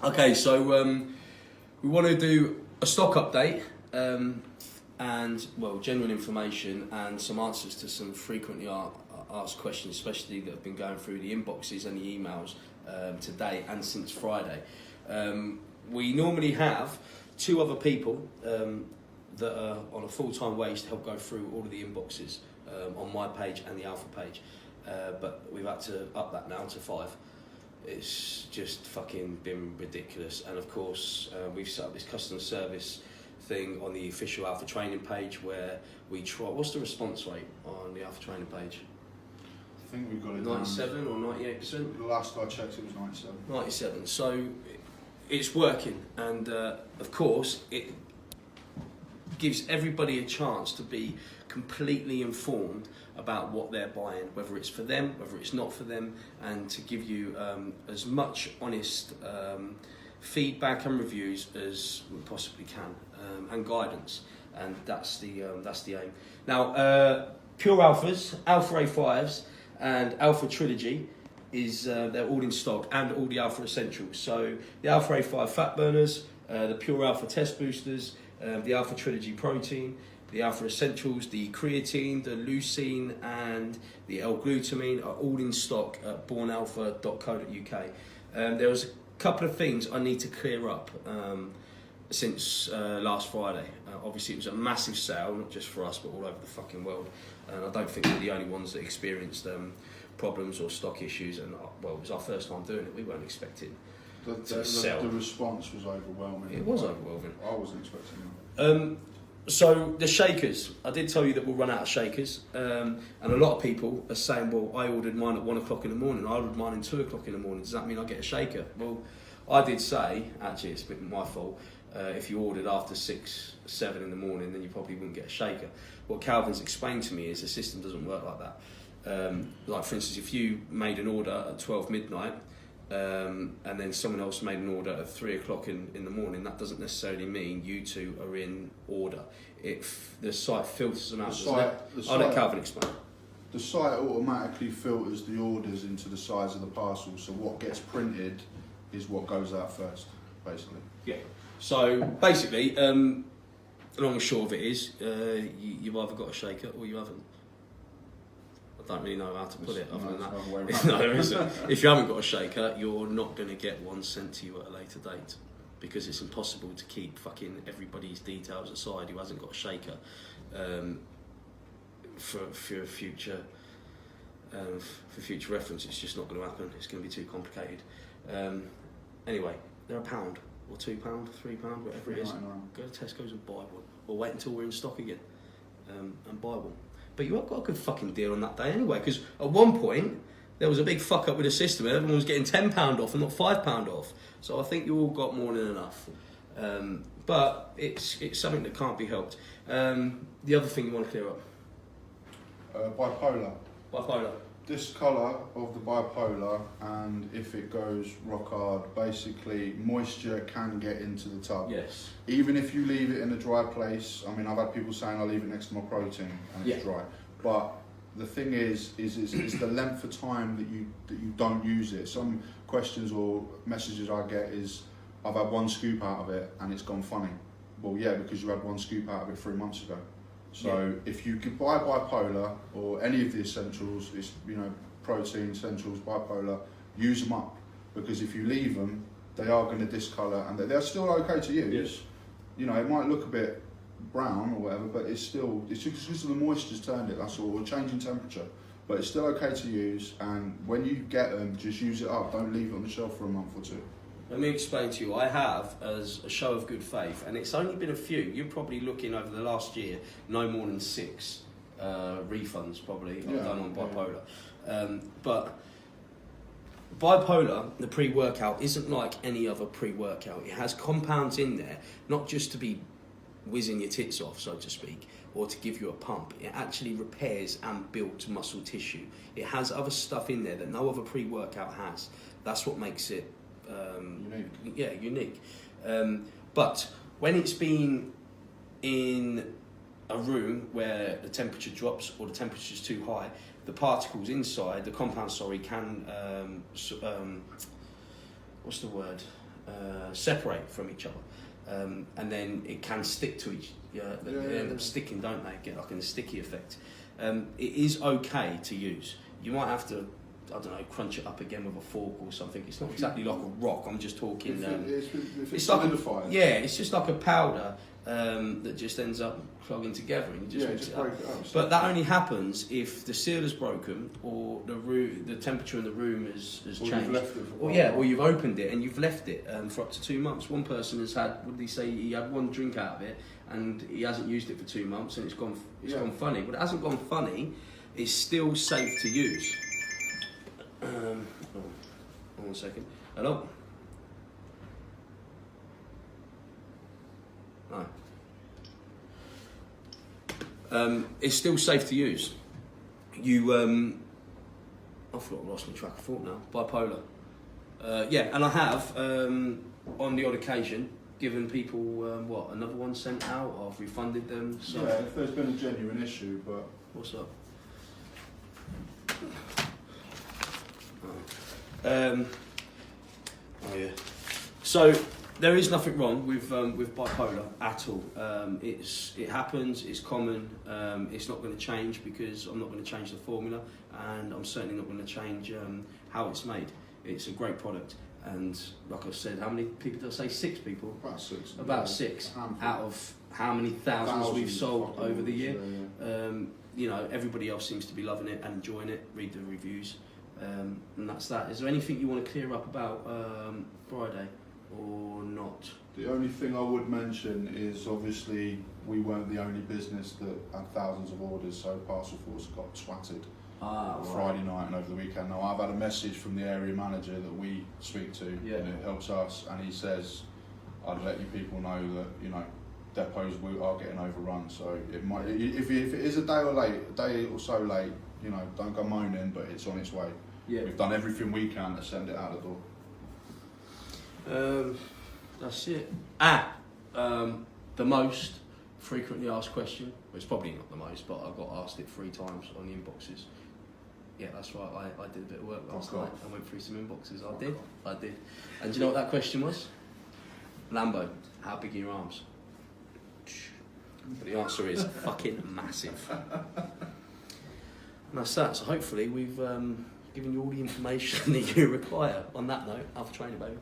Okay, so we want to do a stock update and, well, general information and some answers to some frequently asked questions, especially that have been going through the inboxes and the emails today and since Friday. We normally have two other people that are on a full-time wage to help go through all of the inboxes on my page and the Alpha page, but we've had to up that now to 5. It's just fucking been ridiculous. And of course, we've set up this customer service thing on the official Alpha training page where we try. What's the response rate on the Alpha training page? I think we've got it 97 or 98%? The last I checked, it was 97. 97. So it's working, and of course, it gives everybody a chance to be completely informed about what they're buying, whether it's for them, whether it's not for them, and to give you as much honest feedback and reviews as we possibly can, and guidance, and that's the aim. Now, Pure Alphas, Alpha A5s, and Alpha Trilogy is they're all in stock, and all the Alpha Essentials. So the Alpha A5 FatBurners, the Pure Alpha Test Boosters, the Alpha Trilogy Protein, the Alpha Essentials, the Creatine, the Leucine, and the L Glutamine are all in stock at bornalpha.co.uk. There was a couple of things I need to clear up since last Friday. Obviously, it was a massive sale, not just for us, but all over the fucking world. And I don't think we're the only ones that experienced problems or stock issues. And well, it was our first time doing it. We weren't expecting to sell. The response was overwhelming. It was overwhelming. I wasn't expecting that. So the shakers, I did tell you that we'll run out of shakers, and a lot of people are saying, well, I ordered mine at 1 o'clock in the morning, I ordered mine at 2 o'clock in the morning, does that mean I get a shaker? Well, I did say, actually it's a bit my fault, if you ordered after 6, 7 in the morning, then you probably wouldn't get a shaker. What Calvin's explained to me is the system doesn't work like that. Like for instance, if you made an order at 12 midnight, and then someone else made an order at 3 o'clock in the morning, that doesn't necessarily mean you two are in order. If the site filters them out, I'll let Calvin explain. The site automatically filters the orders into the size of the parcel, so what gets printed is what goes out first, basically. Yeah. So basically, long and short of it is, you've either got a shaker or you haven't. I don't really know how to put it other than that. No, there isn't. If you haven't got a shaker, you're not going to get one sent to you at a later date, because it's impossible to keep fucking everybody's details aside who hasn't got a shaker for future reference. It's just not going to happen. It's going to be too complicated. Anyway, they're £1 or £2, £3, whatever it is. Go to Tesco's and buy one, or wait until we're in stock again and buy one. But you got a good fucking deal on that day anyway, because at one point there was a big fuck up with the system and everyone was getting £10 off and not £5 off. So I think you all got more than enough. But it's something that can't be helped. The other thing you want to clear up? Bipolar. Bipolar. This colour of the bipolar, and if it goes rock hard, basically moisture can get into the tub. Yes. Even if you leave it in a dry place. I mean, I've had people saying I leave it next to my protein and it's dry. But the thing is it's the length of time that you don't use it. Some questions or messages I get is, I've had 1 scoop out of it and it's gone funny. Well, yeah, because you had 1 scoop out of it 3 months ago. So if you could buy bipolar or any of the essentials, it's, protein, essentials, bipolar, use them up, because if you leave them, they are going to discolour, and they're still okay to use. Yes. It might look a bit brown or whatever, but it's just because the moisture's turned it, that's all, or changing temperature. But it's still okay to use, and when you get them, just use it up. Don't leave it on the shelf for a month or 2. Let me explain to you. I have, as a show of good faith, and it's only been a few. You're probably looking over the last year, no more than 6 refunds probably I've done on bipolar. But bipolar, the pre-workout, isn't like any other pre-workout. It has compounds in there, not just to be whizzing your tits off, so to speak, or to give you a pump. It actually repairs and builds muscle tissue. It has other stuff in there that no other pre-workout has. That's what makes it unique. But when it's been in a room where the temperature drops or the temperature is too high, the particles inside, the compound, can, what's the word? separate from each other, and then it can stick to each. They end up sticking, don't they? Get like a sticky effect. It is okay to use. You might have to, I don't know, crunch it up again with a fork or something. It's not exactly like a rock. I'm just talking. If it's like it's just like a powder that just ends up plugging together, and you just mix it up. Break it up. But that only happens if the seal is broken, or the temperature in the room has changed. You've left it or you've opened it and you've left it for up to 2 months. One person has had, what did he say? He had one drink out of it and he hasn't used it for 2 months, and it's gone gone funny. But it hasn't gone funny. It's still safe to use. Hold on 1 second. Hello. No. It's still safe to use. You, I thought I lost my track of thought now. Bipolar. And I have, on the odd occasion, given people, another one sent out. I've refunded them. So. Yeah, if there's been a genuine issue, but... What's up? Oh yeah. So there is nothing wrong with bipolar at all. It happens. It's common. It's not going to change because I'm not going to change the formula, and I'm certainly not going to change how it's made. It's a great product, and like I said, how many people did I say? 6 people. About 6. About 6 out of how many thousands we've sold over the year. Everybody else seems to be loving it and enjoying it. Read the reviews. And that's that. Is there anything you want to clear up about Friday or not? The only thing I would mention is obviously we weren't the only business that had thousands of orders, so Parcel Force got twatted Friday night and over the weekend. Now I've had a message from the area manager that we speak to, and it helps us, and he says, I'd let you people know that, depots are getting overrun, so it might, if it is a day or so late, don't go moaning, but it's on its way. Yeah. We've done everything we can to send it out the door. That's it. The most frequently asked question, well, it's probably not the most, but I got asked it 3 times on the inboxes. Yeah, that's right, I did a bit of work last night. I went through some inboxes. I did. And do you know what that question was? Lambo, how big are your arms? But the answer is fucking massive. And that's that. So hopefully we've given you all the information that you require. On that note, Alpha Trainer, baby.